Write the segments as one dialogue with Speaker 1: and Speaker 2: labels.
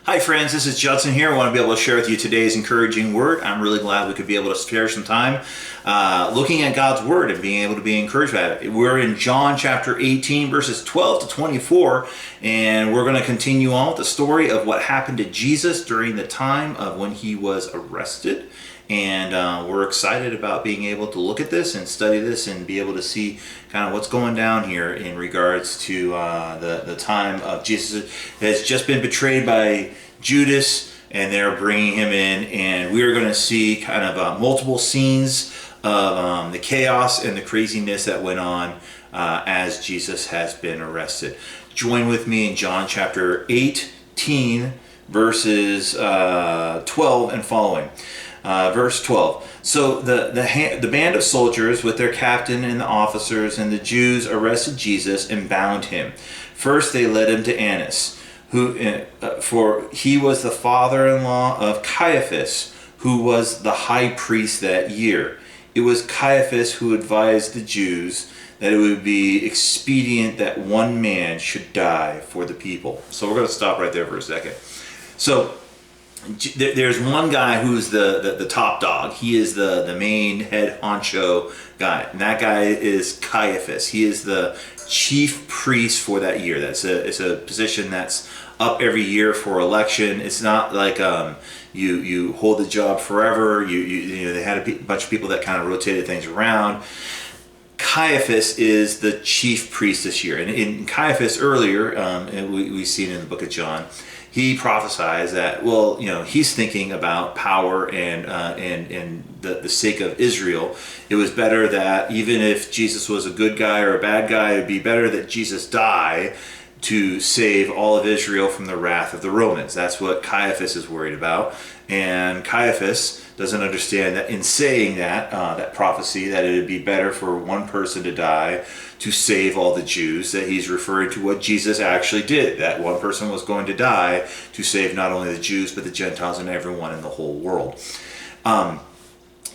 Speaker 1: Hi friends, this is Judson here. I want to be able to share with you today's encouraging word. I'm really glad we could be able to spare some time looking at God's word and being able to be encouraged by it. We're in John chapter 18 verses 12 to 24, and we're going to continue on with the story of what happened to Jesus during the time of when he was arrested. And we're excited about being able to look at this and study this and be able to see kind of what's going down here in regards to the time of Jesus has just been betrayed by Judas, and they're bringing him in, and we're going to see kind of multiple scenes of the chaos and the craziness that went on as Jesus has been arrested. Join with me in John chapter 18 verses 12 and following. Verse 12. So the band of soldiers with their captain and the officers and the Jews arrested Jesus and bound him. First they led him to Annas, for he was the father-in-law of Caiaphas, who was the high priest that year. It was Caiaphas who advised the Jews that it would be expedient that one man should die for the people. So we're going to stop right there for a second. So there's one guy who's the top dog. He is the main head honcho guy, and that guy is Caiaphas. He is the chief priest for that year. It's a position that's up every year for election. It's not like you hold the job forever. You know, they had a bunch of people that kind of rotated things around. Caiaphas is the chief priest this year, and in Caiaphas earlier, and we've seen in the book of John, he prophesies that, well, you know, he's thinking about power and the sake of Israel. It was better that even if Jesus was a good guy or a bad guy, it would be better that Jesus die to save all of Israel from the wrath of the Romans. That's what Caiaphas is worried about. And Caiaphas doesn't understand that in saying that prophecy, that it would be better for one person to die to save all the Jews, that he's referring to what Jesus actually did, that one person was going to die to save not only the Jews, but the Gentiles and everyone in the whole world.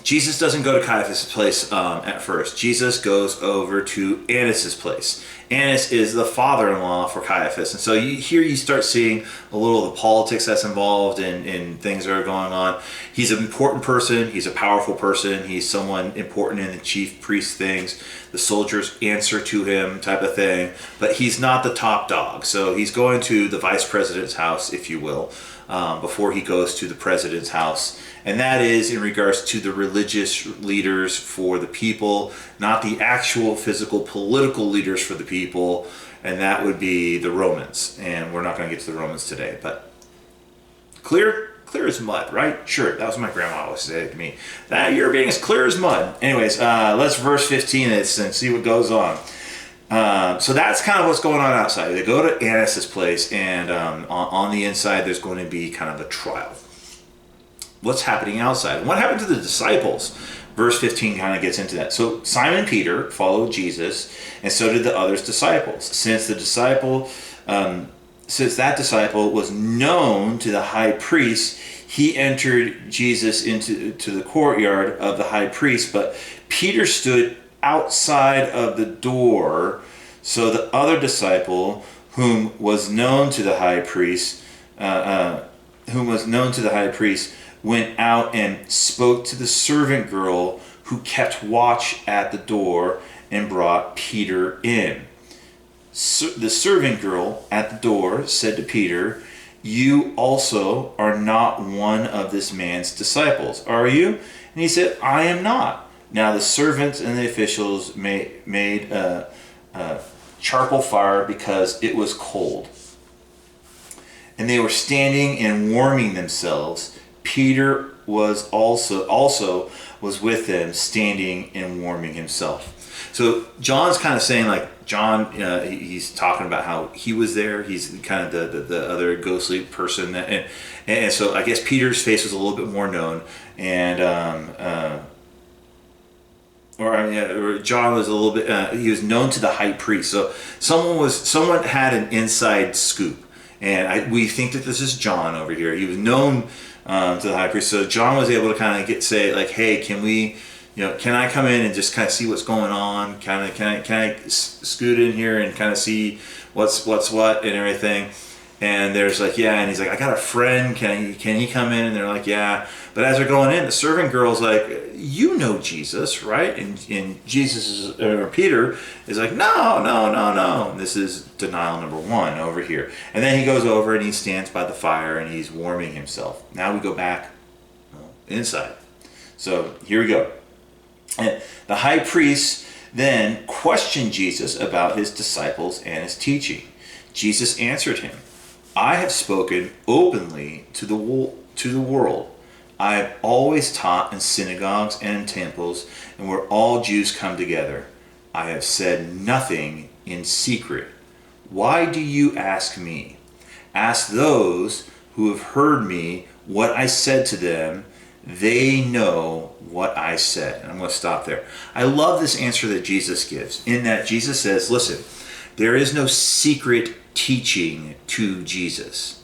Speaker 1: Jesus doesn't go to Caiaphas' place at first. Jesus goes over to Annas' place. Annas is the father-in-law for Caiaphas. And so you start seeing a little of the politics that's involved and things that are going on. He's an important person. He's a powerful person. He's someone important in the chief priest things. The soldiers answer to him type of thing. But he's not the top dog. So he's going to the vice president's house, if you will, before he goes to the president's house. And that is in regards to the religious leaders for the people, not the actual physical political leaders for the people, and that would be the Romans. And we're not going to get to the Romans today, but clear as mud, right? Sure, that was my grandma always say to me. That you're being as clear as mud. Anyways, let's verse 15 and see what goes on. So that's kind of what's going on outside. They go to Annas' place, and on the inside there's going to be kind of a trial. What's happening outside? What happened to the disciples? Verse 15 kind of gets into that. So Simon Peter followed Jesus, and so did the other's disciples. Since that disciple was known to the high priest, he entered Jesus into the courtyard of the high priest, but Peter stood outside of the door. So the other disciple, whom was known to the high priest, went out and spoke to the servant girl who kept watch at the door and brought Peter in. So the servant girl at the door said to Peter, "You also are not one of this man's disciples, are you?" And he said, "I am not." Now the servants and the officials made a charcoal fire because it was cold, and they were standing and warming themselves. Peter was also was with them, standing and warming himself. So John's kind of saying, like, John, he's talking about how he was there. He's kind of the other ghostly person, and so I guess Peter's face was a little bit more known, and or John was a little bit. He was known to the high priest. So someone had an inside scoop, and we think that this is John over here. He was known to the high priest. So John was able to kind of say, like, hey, can I come in and just kind of see what's going on? Can I scoot in here and kind of see what's what and everything? And there's like, yeah, and he's like, I got a friend, can he come in? And they're like, yeah. But as they're going in, the servant girl's like, you know Jesus, right? And Peter is like, no. And this is denial number one over here. And then he goes over and he stands by the fire and he's warming himself. Now we go back inside. So here we go. And the high priest then questioned Jesus about his disciples and his teaching. Jesus answered him, I have spoken openly to the world. I have always taught in synagogues and in temples, and where all Jews come together. I have said nothing in secret. Why do you ask me? Ask those who have heard me what I said to them. They know what I said. And I'm going to stop there. I love this answer that Jesus gives, in that Jesus says, listen, there is no secret teaching to Jesus.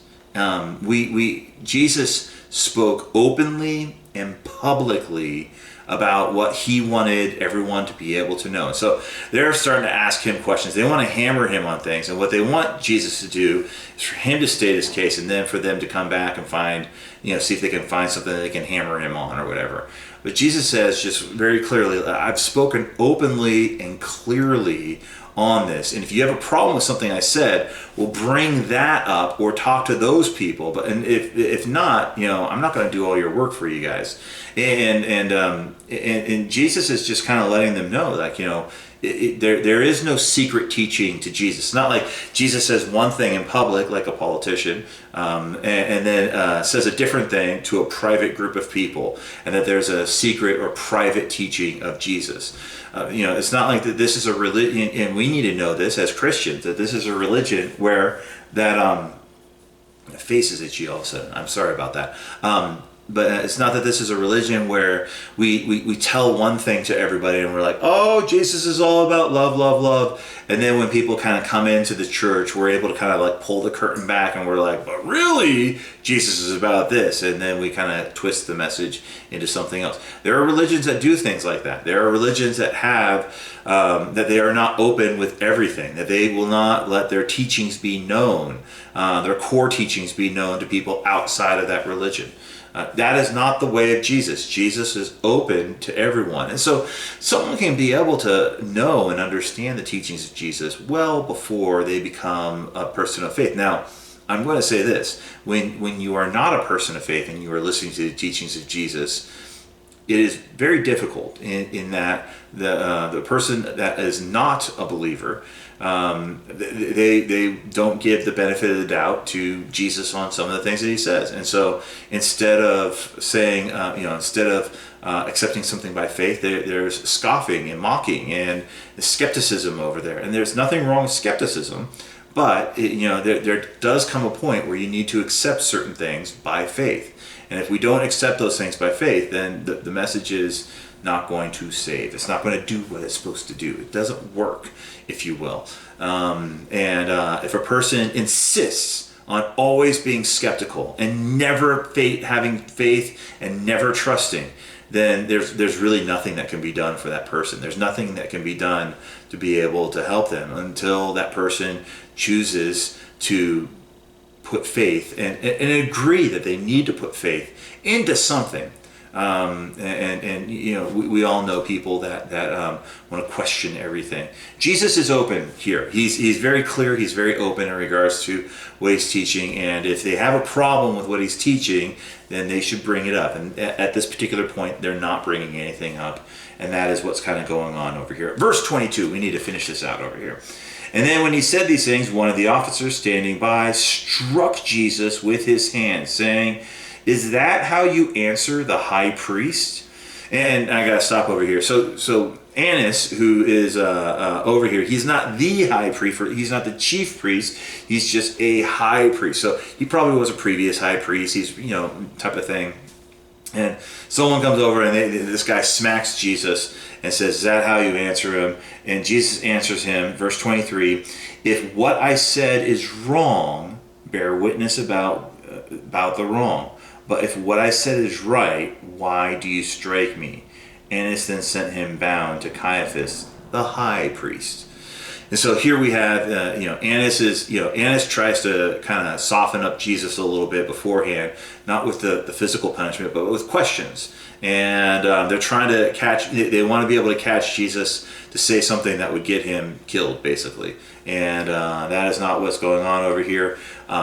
Speaker 1: Jesus spoke openly and publicly about what he wanted everyone to be able to know. So they're starting to ask him questions. They want to hammer him on things. And what they want Jesus to do is for him to state his case, and then for them to come back and find, see if they can find something that they can hammer him on or whatever. But Jesus says just very clearly, I've spoken openly and clearly on this, and if you have a problem with something I said, we'll bring that up or talk to those people. But and if not, I'm not going to do all your work for you guys. And Jesus is just kind of letting them know, like, there is no secret teaching to Jesus. It's not like Jesus says one thing in public, like a politician, and then says a different thing to a private group of people, and that there's a secret or private teaching of Jesus. It's not like that this is a religion, and we need to know this as Christians, that this is a religion where that faces itchy all of a sudden. I'm sorry about that. But it's not that this is a religion where we tell one thing to everybody and we're like, oh, Jesus is all about love, love, love. And then when people kind of come into the church, we're able to kind of like pull the curtain back and we're like, but really, Jesus is about this. And then we kind of twist the message into something else. There are religions that do things like that. There are religions that have, that they are not open with everything, that they will not let their teachings be known, their core teachings be known to people outside of that religion. That is not the way of Jesus. Jesus is open to everyone. And so someone can be able to know and understand the teachings of Jesus well before they become a person of faith. Now, I'm going to say this. When you are not a person of faith and you are listening to the teachings of Jesus, it is very difficult in that the person that is not a believer, they don't give the benefit of the doubt to Jesus on some of the things that he says. And so instead of saying, instead of accepting something by faith, there's scoffing and mocking and skepticism over there. And there's nothing wrong with skepticism, but there does come a point where you need to accept certain things by faith. And if we don't accept those things by faith, then the message is not going to save. It's not going to do what it's supposed to do. It doesn't work, if you will. If a person insists on always being skeptical and never having faith and never trusting, then there's really nothing that can be done for that person. There's nothing that can be done to be able to help them until that person chooses to put faith and agree that they need to put faith into something. We all know people that want to question everything. Jesus is open here. He's very clear. He's very open in regards to what he's teaching. And if they have a problem with what he's teaching, then they should bring it up. And at this particular point, they're not bringing anything up. And that is what's kind of going on over here. Verse 22, we need to finish this out over here. And then when he said these things, one of the officers standing by struck Jesus with his hand, saying, "Is that how you answer the high priest?" And I got to stop over here. So Annas, who is over here, he's not the high priest, he's not the chief priest, he's just a high priest. So he probably was a previous high priest, he's, type of thing. And someone comes over and this guy smacks Jesus and says, "Is that how you answer him?" And Jesus answers him, verse 23, "If what I said is wrong, bear witness about the wrong. But if what I said is right, why do you strike me?" Annas then sent him bound to Caiaphas, the high priest. And so here we have, Annas tries to kind of soften up Jesus a little bit beforehand, not with the physical punishment, but with questions. And they're trying to they want to be able to catch Jesus to say something that would get him killed, basically. And that is not what's going on over here.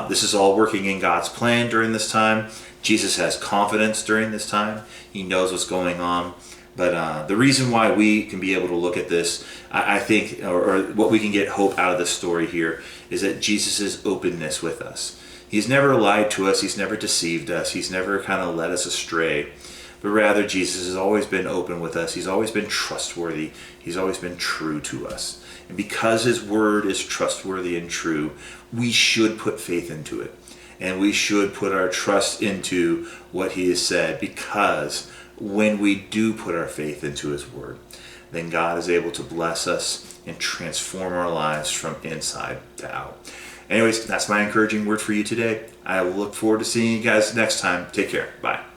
Speaker 1: This is all working in God's plan during this time. Jesus has confidence during this time. He knows what's going on. But the reason why we can be able to look at this, I think, or what we can get hope out of this story here, is that Jesus' openness with us. He's never lied to us. He's never deceived us. He's never kind of led us astray. But rather, Jesus has always been open with us. He's always been trustworthy. He's always been true to us. And because his word is trustworthy and true, we should put faith into it. And we should put our trust into what he has said, because when we do put our faith into his word, then God is able to bless us and transform our lives from inside to out. Anyways, that's my encouraging word for you today. I will look forward to seeing you guys next time. Take care. Bye.